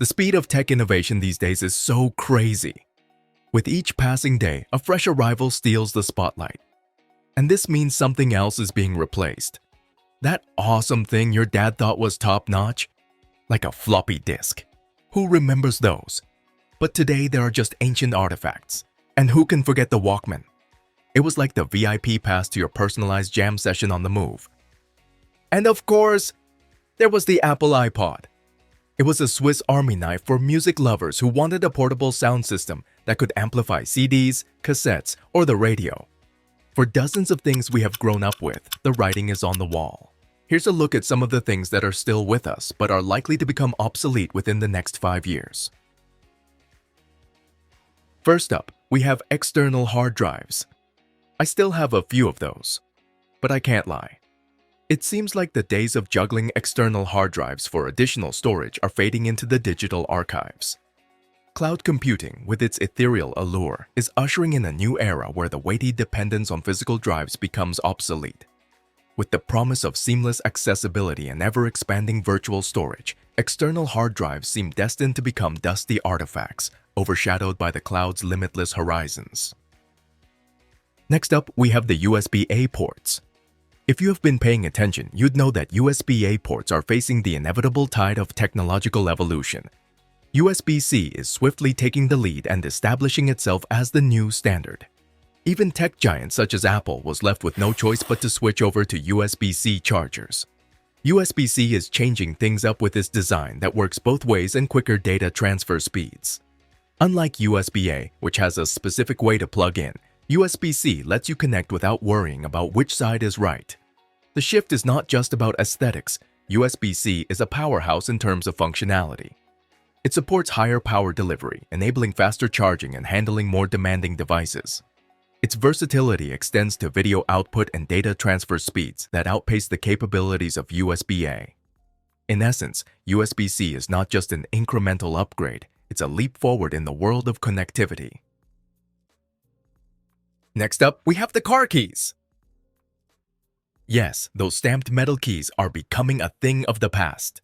The speed of tech innovation these days is so crazy. With each passing day, a fresh arrival steals the spotlight. And this means something else is being replaced. That awesome thing your dad thought was top-notch? Like a floppy disk. Who remembers those? But today there are just ancient artifacts. And who can forget the Walkman? It was like the VIP pass to your personalized jam session on the move. And of course, there was the Apple iPod. It was a Swiss Army knife for music lovers who wanted a portable sound system that could amplify CDs, cassettes, or the radio. For dozens of things we have grown up with, the writing is on the wall. Here's a look at some of the things that are still with us but are likely to become obsolete within the next 5 years. First up, we have external hard drives. I still have a few of those, but I can't lie. It seems like the days of juggling external hard drives for additional storage are fading into the digital archives. Cloud computing, with its ethereal allure, is ushering in a new era where the weighty dependence on physical drives becomes obsolete. With the promise of seamless accessibility and ever-expanding virtual storage, external hard drives seem destined to become dusty artifacts, overshadowed by the cloud's limitless horizons. Next up, we have the USB-A ports. If you have been paying attention, you'd know that USB-A ports are facing the inevitable tide of technological evolution. USB-C is swiftly taking the lead and establishing itself as the new standard. Even tech giants such as Apple was left with no choice but to switch over to USB-C chargers. USB-C is changing things up with its design that works both ways and quicker data transfer speeds. Unlike USB-A, which has a specific way to plug in, USB-C lets you connect without worrying about which side is right. The shift is not just about aesthetics. USB-C is a powerhouse in terms of functionality. It supports higher power delivery, enabling faster charging and handling more demanding devices. Its versatility extends to video output and data transfer speeds that outpace the capabilities of USB-A. In essence, USB-C is not just an incremental upgrade, it's a leap forward in the world of connectivity. Next up, we have the car keys. Yes, those stamped metal keys are becoming a thing of the past.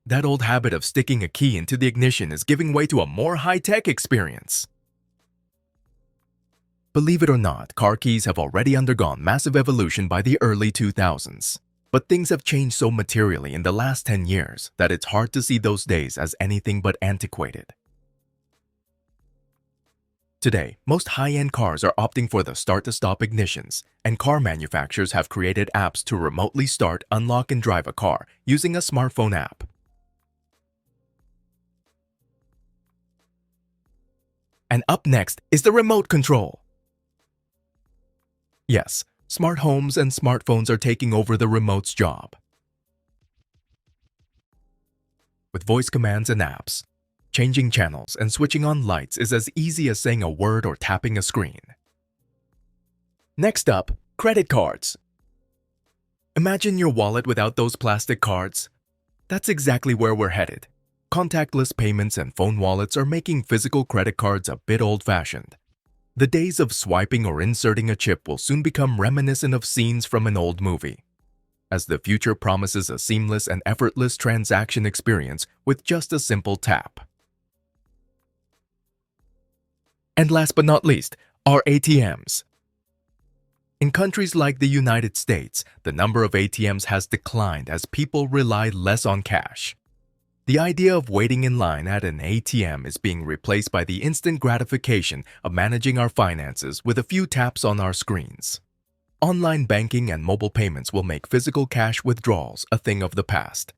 That old habit of sticking a key into the ignition is giving way to a more high-tech experience. Believe it or not, car keys have already undergone massive evolution by the early 2000s. But things have changed so materially in the last 10 years that it's hard to see those days as anything but antiquated. Today, most high-end cars are opting for the start-to-stop ignitions, and car manufacturers have created apps to remotely start, unlock, and drive a car using a smartphone app. And up next is the remote control. Yes, smart homes and smartphones are taking over the remote's job. With voice commands and apps, changing channels and switching on lights is as easy as saying a word or tapping a screen. Next up, credit cards. Imagine your wallet without those plastic cards. That's exactly where we're headed. Contactless payments and phone wallets are making physical credit cards a bit old-fashioned. The days of swiping or inserting a chip will soon become reminiscent of scenes from an old movie, as the future promises a seamless and effortless transaction experience with just a simple tap. And last but not least, are ATMs. In countries like the United States, the number of ATMs has declined as people rely less on cash. The idea of waiting in line at an ATM is being replaced by the instant gratification of managing our finances with a few taps on our screens. Online banking and mobile payments will make physical cash withdrawals a thing of the past.